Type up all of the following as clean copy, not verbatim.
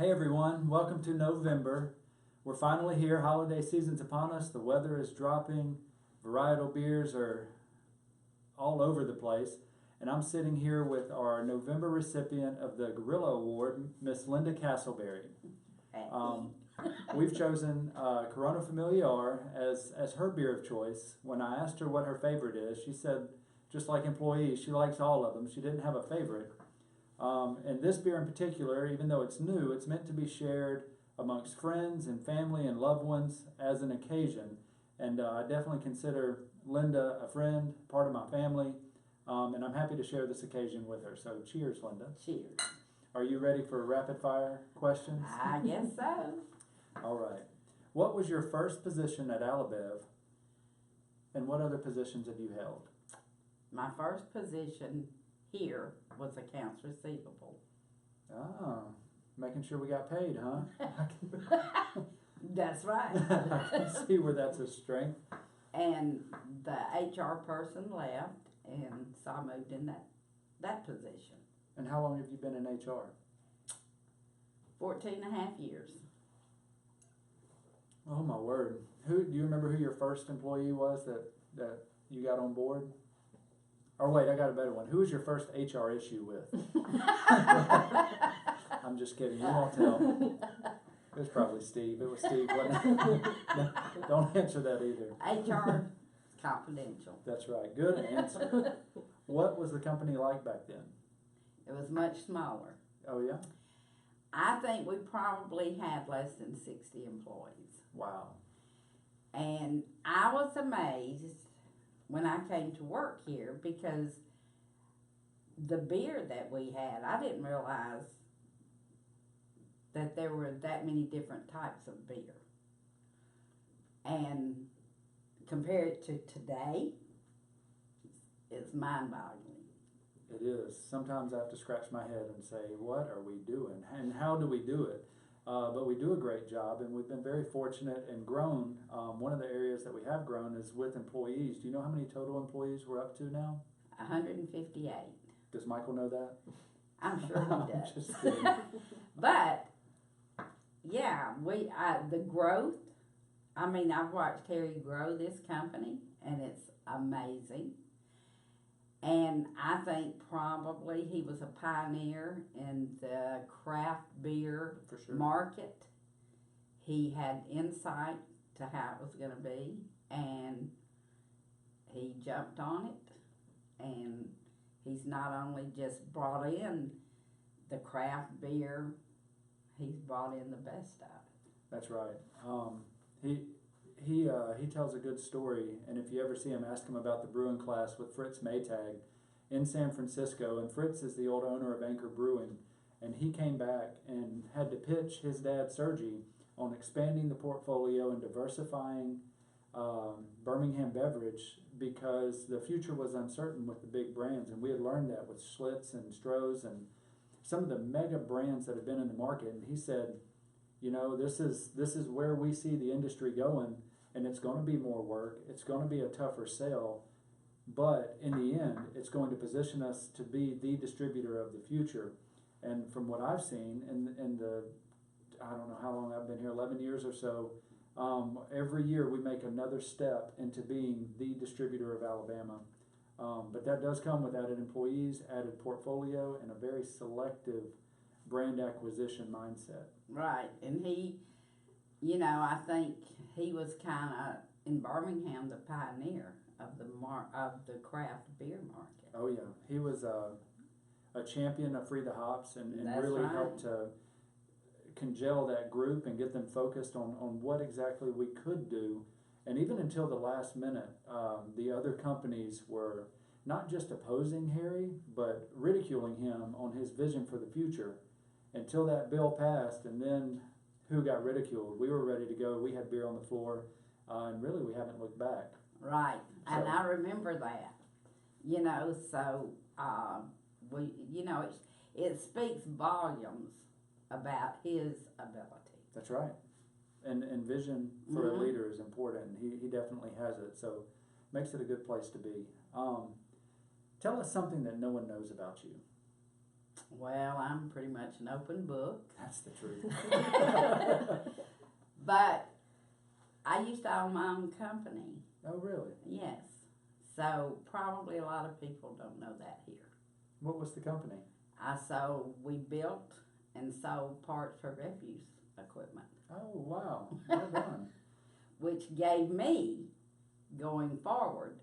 Hey everyone, welcome to November. We're finally here, holiday season's upon us, the weather is dropping, varietal beers are all over the place, and I'm sitting here with our November recipient of the Gorilla Award, Miss Linda Castleberry. We've chosen Corona Familiar as her beer of choice. When I asked her what her favorite is, she said, just like employees, she likes all of them. She didn't have a favorite. And this beer in particular, even though it's new, it's meant to be shared amongst friends and family and loved ones as an occasion. And I definitely consider Linda a friend, part of my family, and I'm happy to share this occasion with her. So cheers, Linda. Cheers. Are you ready for rapid fire questions? I guess so. All right. What was your first position at AlaBev, and what other positions have you held? My first position here was accounts receivable. Ah, making sure we got paid, huh? That's right. I can see where that's a strength. And the HR person left, and so I moved in that position. And how long have you been in HR? 14 and a half years. Oh my word. Do you remember who your first employee was that you got on board? Or wait, I got a better one. Who was your first HR issue with? I'm just kidding. You won't tell. It was probably Steve. It was Steve, wasn't it? No, don't answer that either. HR is confidential. That's right. Good answer. What was the company like back then? It was much smaller. Oh, yeah? I think we probably had less than 60 employees. Wow. And I was amazed when I came to work here because the beer that we had, I didn't realize that there were that many different types of beer. And compared to today, it's mind-boggling. It is. Sometimes I have to scratch my head and say, what are we doing? And how do we do it? But we do a great job, and we've been very fortunate and grown. One of the areas that we have grown is with employees. Do you know how many total employees we're up to now? 158. Does Michael know that? I'm sure he I'm does. just kidding. But, yeah, the growth, I mean, I've watched Terry grow this company, and it's amazing. And I think probably he was a pioneer in the craft beer For sure. market. He had insight to how it was going to be, and he jumped on it. And he's not only just brought in the craft beer, he's brought in the best of it. That's right. He tells a good story, and if you ever see him, ask him about the brewing class with Fritz Maytag in San Francisco. And Fritz is the old owner of Anchor Brewing, and he came back and had to pitch his dad Sergi on expanding the portfolio and diversifying Birmingham beverage because the future was uncertain with the big brands, and we had learned that with Schlitz and Stroh's and some of the mega brands that have been in the market. And he said, you know, this is where we see the industry going, and it's going to be more work. It's going to be a tougher sell, but in the end, it's going to position us to be the distributor of the future. And from what I've seen in the, I don't know how long I've been here, 11 years or so, every year we make another step into being the distributor of Alabama. But that does come with added employees, added portfolio, and a very selective brand acquisition mindset. Right, and he, you know, I think he was kind of, in Birmingham, the pioneer of the craft beer market. Oh yeah, he was a champion of Free the Hops and really right. helped to congeal that group and get them focused on what exactly we could do. And even until the last minute, the other companies were not just opposing Harry, but ridiculing him on his vision for the future until that bill passed. And then who got ridiculed? We were ready to go. We had beer on the floor, and really we haven't looked back. Right, and I remember that. You know, so it speaks volumes about his ability. That's right. And vision for a leader is important. He definitely has it, so makes it a good place to be. Tell us something that no one knows about you. Well, I'm pretty much an open book. That's the truth. But I used to own my own company. Oh, really? Yes. So probably a lot of people don't know that here. What was the company? We built and sold parts for refuse equipment, Oh, wow. Well done. which gave me, going forward,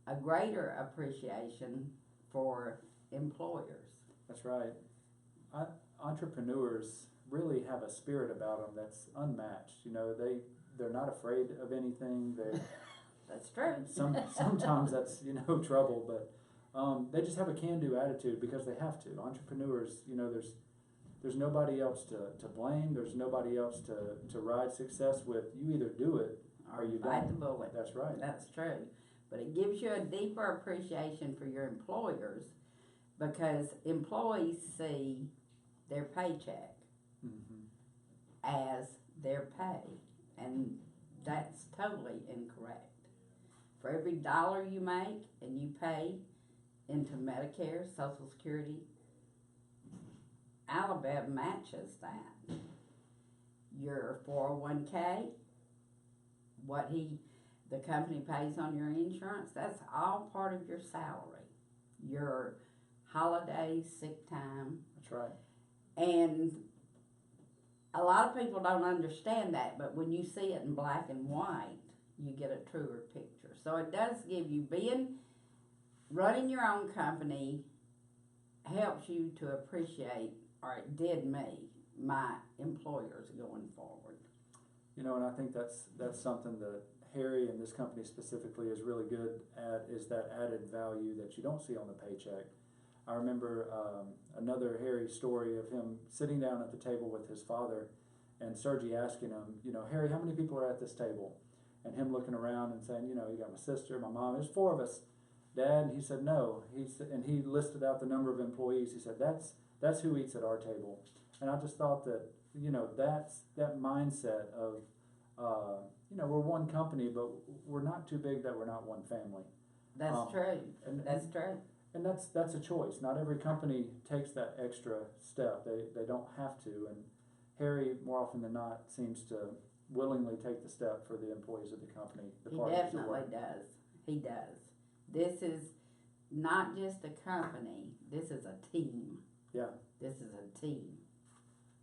a greater appreciation for employers. That's right. Entrepreneurs really have a spirit about them that's unmatched. You know, they're not afraid of anything. That's true. Sometimes that's trouble, but they just have a can-do attitude because they have to. Entrepreneurs, there's nobody else to blame. There's nobody else to ride success with. You either do it or you Bite don't. the bullet. That's right. That's true. But it gives you a deeper appreciation for your employers because employees see their paycheck as their pay, and that's totally incorrect. For every dollar you make and you pay into Medicare, Social Security, AlaBev matches that. Your 401k, the company pays on your insurance, that's all part of your salary. Your holiday, sick time. That's right. And a lot of people don't understand that, but when you see it in black and white, you get a truer picture. So it does give you, running your own company helps you to appreciate, or it did me, my employers going forward. And I think that's something that Harry and this company specifically is really good at, is that added value that you don't see on the paycheck. I remember another Harry story of him sitting down at the table with his father and Sergi asking him, Harry, how many people are at this table? And him looking around and saying, you got my sister, my mom, there's 4 of us, Dad. And he said, no. And he listed out the number of employees. He said, that's who eats at our table. And I just thought that, that's that mindset of, we're one company, but we're not too big that we're not one family. That's true. That's true. And that's a choice. Not every company takes that extra step. They don't have to. And Harry, more often than not, seems to willingly take the step for the employees of the company. He definitely does. He does. This is not just a company. This is a team. Yeah. This is a team.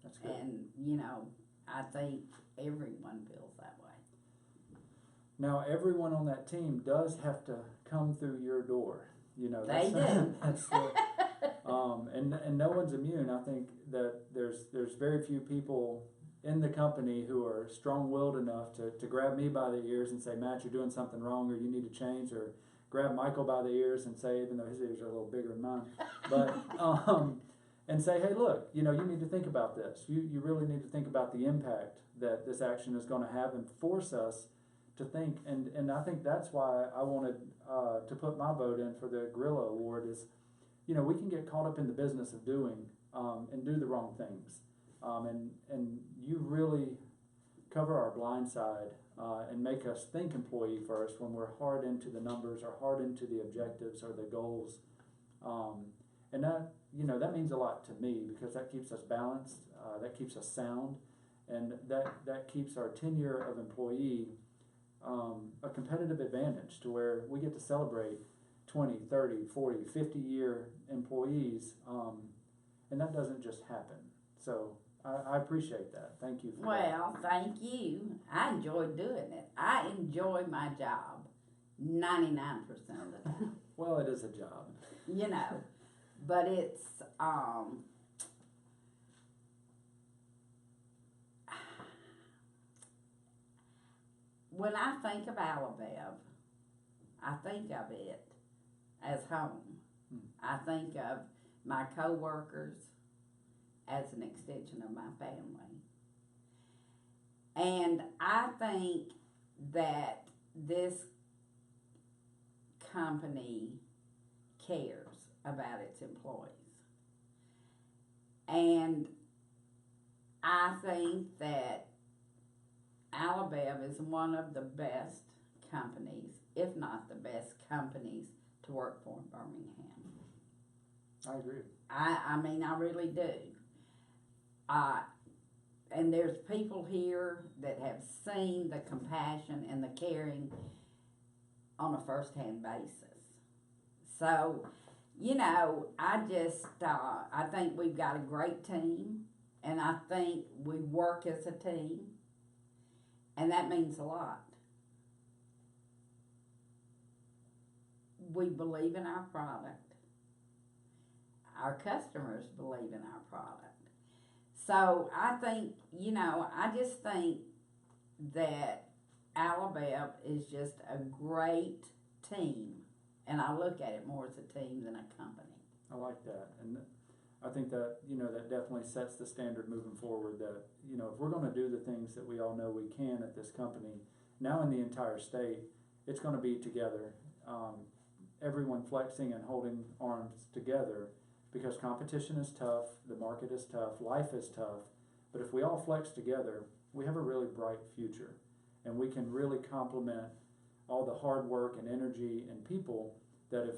That's good. And, I think everyone feels that way. Now, everyone on that team does have to come through your door. They do. That's and no one's immune. I think that there's very few people in the company who are strong-willed enough to grab me by the ears and say, Matt, you're doing something wrong, or you need to change, or grab Michael by the ears and say, even though his ears are a little bigger than mine, but and say, hey, look, you need to think about this. You really need to think about the impact that this action is going to have, and force us to think. And I think that's why I wanted to put my vote in for the Gorilla Award is, we can get caught up in the business of doing and do the wrong things. And you really cover our blind side and make us think employee first when we're hard into the numbers or hard into the objectives or the goals. And that means a lot to me because that keeps us balanced, that keeps us sound, and that keeps our tenure of employee a competitive advantage to where we get to celebrate 20, 30, 40, 50-year employees, and that doesn't just happen. So I appreciate that. Thank you for that. Well, thank you. I enjoyed doing it. I enjoy my job 99% of the time. Well, it is a job. But it's, when I think of AlaBev, I think of it as home. I think of my co-workers as an extension of my family. And I think that this company cares about its employees. And I think that AlaBev is one of the best companies, if not the best companies, to work for in Birmingham. I agree. I mean, I really do. And there's people here that have seen the compassion and the caring on a first-hand basis. So, you know, I think we've got a great team, and I think we work as a team, and that means a lot. We believe in our product. Our customers believe in our product. So I think, you know, I just think that AlaBev is just a great team, and I look at it more as a team than a company. I like that, and I think that, you know, that definitely sets the standard moving forward, that, you know, if we're going to do the things that we all know we can at this company, now in the entire state, it's going to be together. Everyone flexing and holding arms together, because competition is tough, the market is tough, life is tough, but if we all flex together, we have a really bright future, and we can really complement all the hard work and energy and people that have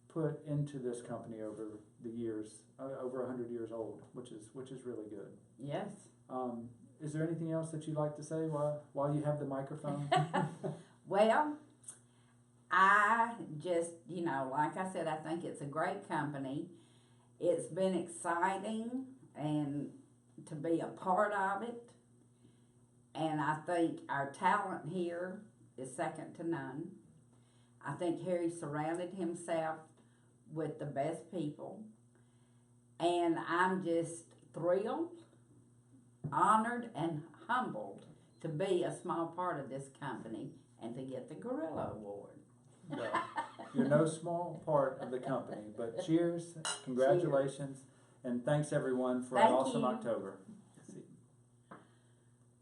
put into this company over the years, over 100 years old, which is really good. Yes. Is there anything else that you'd like to say while you have the microphone? Well, I just, you know, like I said, I think it's a great company. It's been exciting and to be a part of it. And I think our talent here is second to none. I think Harry surrounded himself with the best people. And I'm just thrilled, honored, and humbled to be a small part of this company and to get the Gorilla Award. Well, you're no small part of the company, but cheers, congratulations, and thanks everyone for an awesome October.